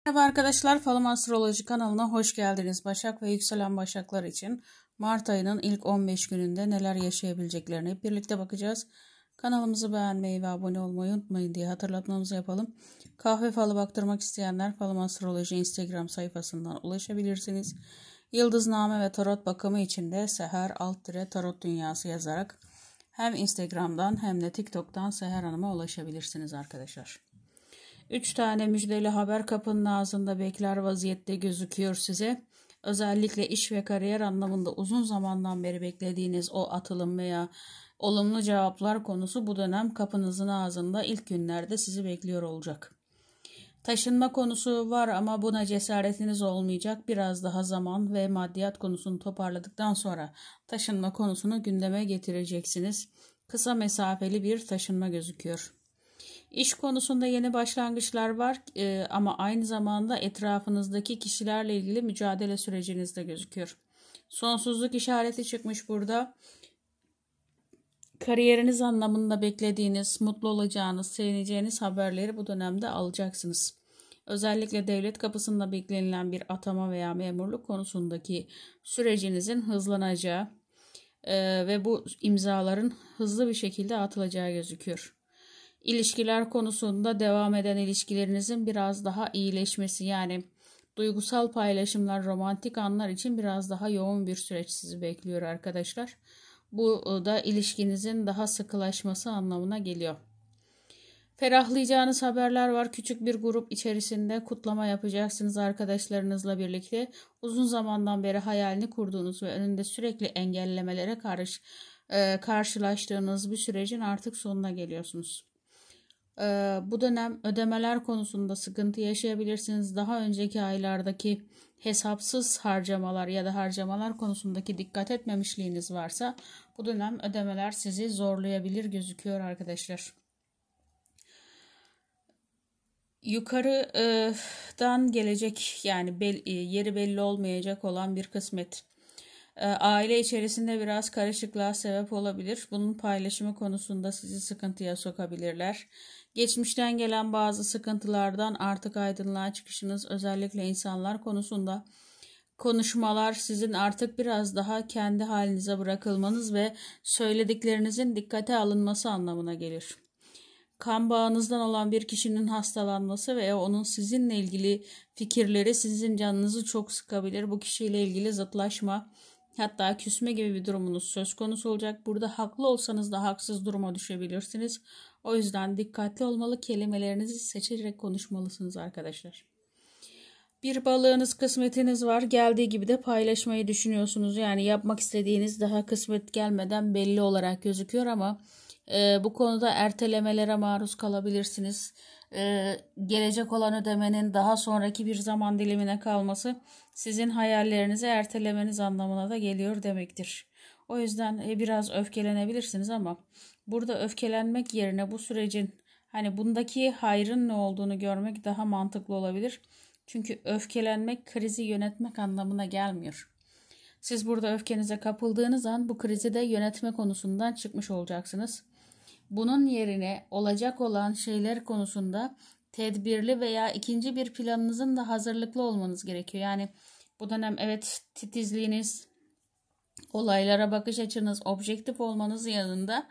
Merhaba arkadaşlar, Falım Astroloji kanalına hoş geldiniz. Başak ve yükselen Başaklar için Mart ayının ilk 15 gününde neler yaşayabileceklerine hep birlikte bakacağız. Kanalımızı beğenmeyi ve abone olmayı unutmayın diye hatırlatmamızı yapalım. Kahve falı baktırmak isteyenler Falım Astroloji Instagram sayfasından ulaşabilirsiniz. Yıldızname ve tarot bakımı için de Seher_Tarot Dünyası yazarak hem Instagram'dan hem de TikTok'tan Seher Hanım'a ulaşabilirsiniz arkadaşlar. 3 tane müjdeli haber kapının ağzında bekler vaziyette gözüküyor size. Özellikle iş ve kariyer anlamında uzun zamandan beri beklediğiniz o atılım veya olumlu cevaplar konusu bu dönem kapınızın ağzında ilk günlerde sizi bekliyor olacak. Taşınma konusu var ama buna cesaretiniz olmayacak. Biraz daha zaman ve maddiyat konusunu toparladıktan sonra taşınma konusunu gündeme getireceksiniz. Kısa mesafeli bir taşınma gözüküyor. İş konusunda yeni başlangıçlar var ama aynı zamanda etrafınızdaki kişilerle ilgili mücadele süreciniz de gözüküyor. Sonsuzluk işareti çıkmış burada. Kariyeriniz anlamında beklediğiniz, mutlu olacağınız, sevineceğiniz haberleri bu dönemde alacaksınız. Özellikle devlet kapısında beklenilen bir atama veya memurluk konusundaki sürecinizin hızlanacağı ve bu imzaların hızlı bir şekilde atılacağı gözüküyor. İlişkiler konusunda devam eden ilişkilerinizin biraz daha iyileşmesi, yani duygusal paylaşımlar, romantik anlar için biraz daha yoğun bir süreç sizi bekliyor arkadaşlar. Bu da ilişkinizin daha sıkılaşması anlamına geliyor. Ferahlayacağınız haberler var. Küçük bir grup içerisinde kutlama yapacaksınız arkadaşlarınızla birlikte. Uzun zamandan beri hayalini kurduğunuz ve önünde sürekli engellemelere karşılaştığınız bir sürecin artık sonuna geliyorsunuz. Bu dönem ödemeler konusunda sıkıntı yaşayabilirsiniz. Daha önceki aylardaki hesapsız harcamalar ya da harcamalar konusundaki dikkat etmemişliğiniz varsa bu dönem ödemeler sizi zorlayabilir gözüküyor arkadaşlar. Yukarıdan gelecek, yani yeri belli olmayacak olan bir kısmet. Aile içerisinde biraz karışıklığa sebep olabilir. Bunun paylaşımı konusunda sizi sıkıntıya sokabilirler. Geçmişten gelen bazı sıkıntılardan artık aydınlığa çıkışınız, özellikle insanlar konusunda konuşmalar sizin artık biraz daha kendi halinize bırakılmanız ve söylediklerinizin dikkate alınması anlamına gelir. Kan bağınızdan olan bir kişinin hastalanması veya onun sizinle ilgili fikirleri sizin canınızı çok sıkabilir. Bu kişiyle ilgili zıtlaşma, hatta küsme gibi bir durumunuz söz konusu olacak. Burada haklı olsanız da haksız duruma düşebilirsiniz. O yüzden dikkatli olmalı, kelimelerinizi seçerek konuşmalısınız arkadaşlar. Bir balığınız, kısmetiniz var. Geldiği gibi de paylaşmayı düşünüyorsunuz. Yani yapmak istediğiniz daha kısmet gelmeden belli olarak gözüküyor ama bu konuda ertelemelere maruz kalabilirsiniz. Gelecek olan ödemenin daha sonraki bir zaman dilimine kalması sizin hayallerinizi ertelemeniz anlamına da geliyor demektir. O yüzden biraz öfkelenebilirsiniz ama burada öfkelenmek yerine bu sürecin, hani bundaki hayrın ne olduğunu görmek daha mantıklı olabilir. Çünkü öfkelenmek krizi yönetmek anlamına gelmiyor. Siz burada öfkenize kapıldığınız an bu krizi de yönetme konusundan çıkmış olacaksınız. Bunun yerine olacak olan şeyler konusunda tedbirli veya ikinci bir planınızın da hazırlıklı olmanız gerekiyor. Yani bu dönem evet, titizliğiniz, olaylara bakış açınız, objektif olmanız yanında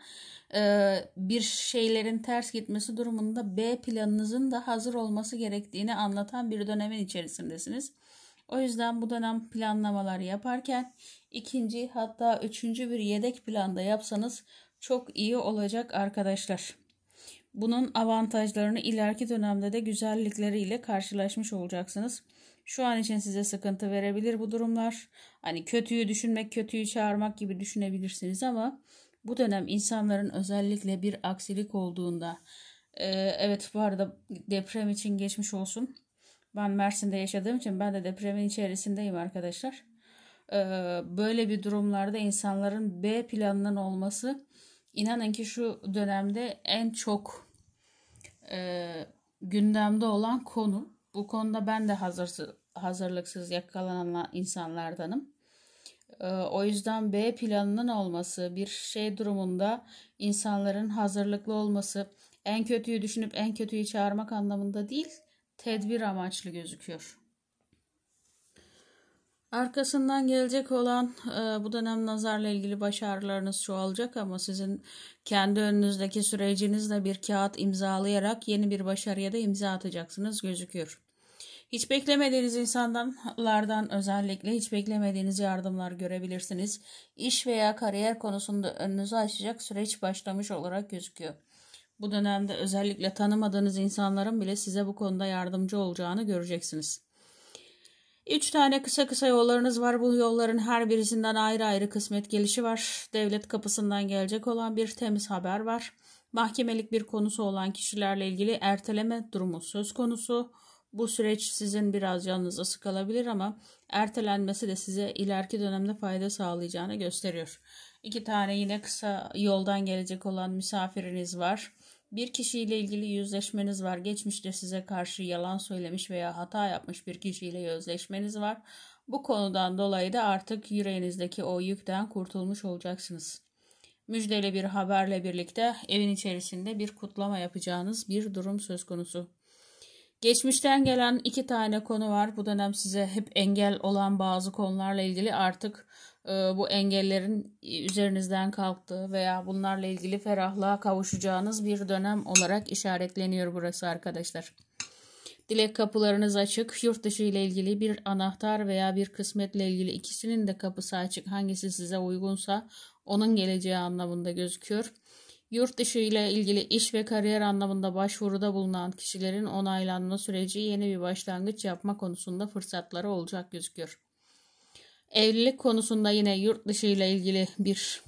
bir şeylerin ters gitmesi durumunda B planınızın da hazır olması gerektiğini anlatan bir dönemin içerisindesiniz. O yüzden bu dönem planlamalar yaparken ikinci, hatta üçüncü bir yedek planda yapsanız çok iyi olacak arkadaşlar. Bunun avantajlarını ileriki dönemde de güzellikleriyle karşılaşmış olacaksınız. Şu an için size sıkıntı verebilir bu durumlar. Hani kötüyü düşünmek, kötüyü çağırmak gibi düşünebilirsiniz ama bu dönem insanların özellikle bir aksilik olduğunda, evet bu arada deprem için geçmiş olsun. Ben Mersin'de yaşadığım için ben de depremin içerisindeyim arkadaşlar. Böyle bir durumlarda insanların B planının olması, inanın ki şu dönemde en çok gündemde olan konu. Bu konuda ben de hazırlıksız yakalanan insanlardanım. O yüzden B planının olması, bir şey durumunda insanların hazırlıklı olması, en kötüyü düşünüp en kötüyü çağırmak anlamında değil, tedbir amaçlı gözüküyor. Arkasından gelecek olan bu dönem nazarla ilgili başarılarınız çoğalacak ama sizin kendi önünüzdeki sürecinizle bir kağıt imzalayarak yeni bir başarıya da imza atacaksınız gözüküyor. Hiç beklemediğiniz insanlardan özellikle hiç beklemediğiniz yardımlar görebilirsiniz. İş veya kariyer konusunda önünüzü açacak süreç başlamış olarak gözüküyor. Bu dönemde özellikle tanımadığınız insanların bile size bu konuda yardımcı olacağını göreceksiniz. 3 tane kısa yollarınız var. Bu yolların her birisinden ayrı ayrı kısmet gelişi var. Devlet kapısından gelecek olan bir temiz haber var. Mahkemelik bir konusu olan kişilerle ilgili erteleme durumu söz konusu. Bu süreç sizin biraz canınıza sıkılabilir ama ertelenmesi de size ileriki dönemde fayda sağlayacağını gösteriyor. 2 tane yine kısa yoldan gelecek olan misafiriniz var. Bir kişiyle ilgili yüzleşmeniz var. Geçmişte size karşı yalan söylemiş veya hata yapmış bir kişiyle yüzleşmeniz var. Bu konudan dolayı da artık yüreğinizdeki o yükten kurtulmuş olacaksınız. Müjdeli bir haberle birlikte evin içerisinde bir kutlama yapacağınız bir durum söz konusu. Geçmişten gelen 2 tane konu var. Bu dönem size hep engel olan bazı konularla ilgili artık bu engellerin üzerinizden kalktığı veya bunlarla ilgili ferahlığa kavuşacağınız bir dönem olarak işaretleniyor burası arkadaşlar. Dilek kapılarınız açık. Yurt dışı ile ilgili bir anahtar veya bir kısmetle ilgili ikisinin de kapısı açık. Hangisi size uygunsa onun geleceği anlamında gözüküyor. Yurt dışı ile ilgili iş ve kariyer anlamında başvuruda bulunan kişilerin onaylanma süreci yeni bir başlangıç yapma konusunda fırsatları olacak gözüküyor. Evlilik konusunda yine yurt dışı ile ilgili bir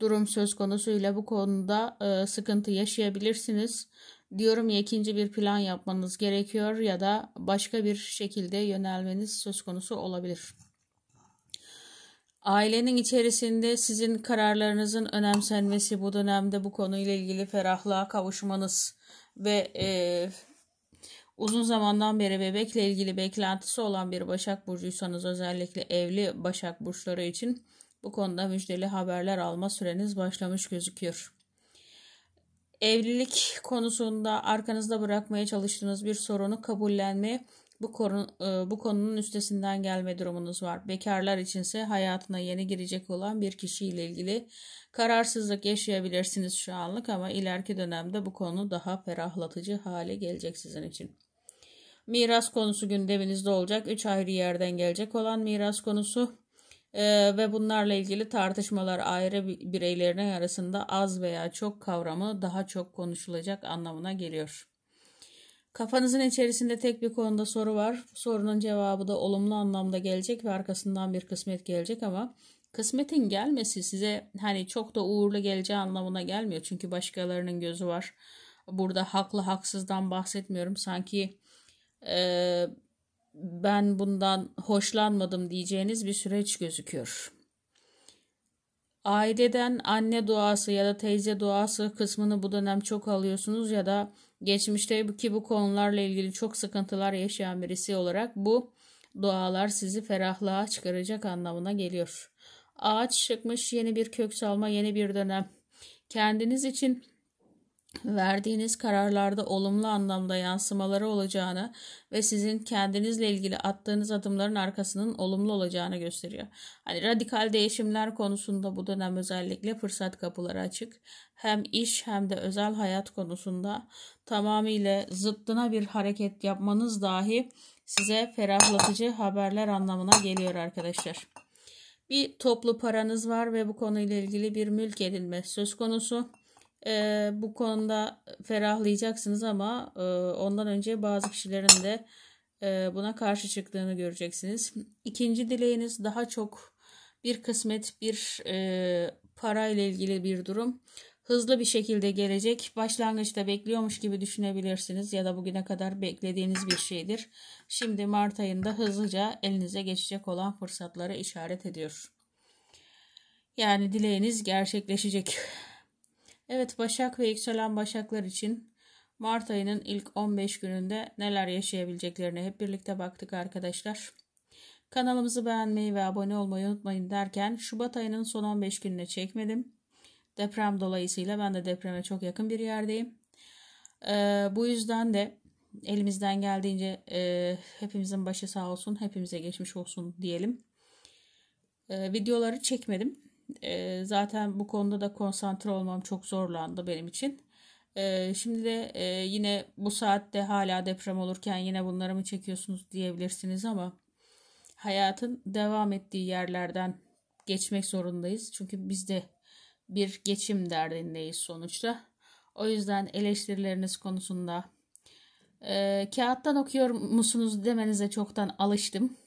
durum söz konusuyla bu konuda sıkıntı yaşayabilirsiniz. Diyorum ya ikinci bir plan yapmanız gerekiyor ya da başka bir şekilde yönelmeniz söz konusu olabilir. Ailenin içerisinde sizin kararlarınızın önemsenmesi bu dönemde bu konuyla ilgili ferahlığa kavuşmanız ve uzun zamandan beri bebekle ilgili beklentisi olan bir Başak Burcuysanız özellikle evli Başak Burçları için bu konuda müjdeli haberler alma süreniz başlamış gözüküyor. Evlilik konusunda arkanızda bırakmaya çalıştığınız bir sorunu kabullenme, bu konunun üstesinden gelme durumunuz var. Bekarlar içinse hayatına yeni girecek olan bir kişiyle ilgili kararsızlık yaşayabilirsiniz şu anlık ama ileriki dönemde bu konu daha ferahlatıcı hale gelecek sizin için. Miras konusu gündeminizde olacak. 3 ayrı yerden gelecek olan miras konusu ve bunlarla ilgili tartışmalar ayrı bireylerin arasında az veya çok kavramı daha çok konuşulacak anlamına geliyor. Kafanızın içerisinde tek bir konuda soru var. Sorunun cevabı da olumlu anlamda gelecek ve arkasından bir kısmet gelecek ama kısmetin gelmesi size hani çok da uğurlu geleceği anlamına gelmiyor. Çünkü başkalarının gözü var. Burada haklı haksızdan bahsetmiyorum. Sanki ben bundan hoşlanmadım diyeceğiniz bir süreç gözüküyor. Aileden anne duası ya da teyze duası kısmını bu dönem çok alıyorsunuz ya da geçmişteki bu konularla ilgili çok sıkıntılar yaşayan birisi olarak bu dualar sizi ferahlığa çıkaracak anlamına geliyor. Ağaç çıkmış, yeni bir kök salma, yeni bir dönem. Kendiniz için verdiğiniz kararlarda olumlu anlamda yansımaları olacağını ve sizin kendinizle ilgili attığınız adımların arkasının olumlu olacağını gösteriyor. Hani radikal değişimler konusunda bu dönem özellikle fırsat kapıları açık. Hem iş hem de özel hayat konusunda tamamıyla zıttına bir hareket yapmanız dahi size ferahlatıcı haberler anlamına geliyor arkadaşlar. Bir toplu paranız var ve bu konuyla ilgili bir mülk edinme söz konusu. Bu konuda ferahlayacaksınız ama ondan önce bazı kişilerin de buna karşı çıktığını göreceksiniz. İkinci dileğiniz daha çok bir kısmet, bir parayla ilgili bir durum. Hızlı bir şekilde gelecek. Başlangıçta bekliyormuş gibi düşünebilirsiniz ya da bugüne kadar beklediğiniz bir şeydir. Şimdi Mart ayında hızlıca elinize geçecek olan fırsatları işaret ediyor. Yani dileğiniz gerçekleşecek. Evet, Başak ve yükselen Başaklar için Mart ayının ilk 15 gününde neler yaşayabileceklerine hep birlikte baktık arkadaşlar. Kanalımızı beğenmeyi ve abone olmayı unutmayın derken Şubat ayının son 15 gününe çekmedim. Deprem dolayısıyla ben de depreme çok yakın bir yerdeyim. Bu yüzden de elimizden geldiğince hepimizin başı sağ olsun, hepimize geçmiş olsun diyelim. Videoları çekmedim. Zaten bu konuda da konsantre olmam çok zorlandı benim için. Şimdi de yine bu saatte hala deprem olurken yine bunları mı çekiyorsunuz diyebilirsiniz ama hayatın devam ettiği yerlerden geçmek zorundayız. Çünkü biz de bir geçim derdindeyiz sonuçta. O yüzden eleştirileriniz konusunda kağıttan okuyor musunuz demenize çoktan alıştım.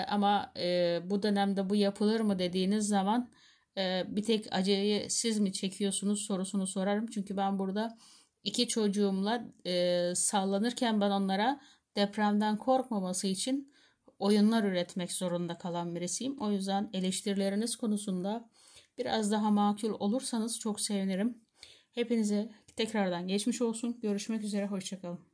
Ama bu dönemde bu yapılır mı dediğiniz zaman bir tek acıyı siz mi çekiyorsunuz sorusunu sorarım. Çünkü ben burada iki çocuğumla sallanırken ben onlara depremden korkmaması için oyunlar üretmek zorunda kalan birisiyim. O yüzden eleştirileriniz konusunda biraz daha makul olursanız çok sevinirim. Hepinize tekrardan geçmiş olsun. Görüşmek üzere. Hoşça kalın.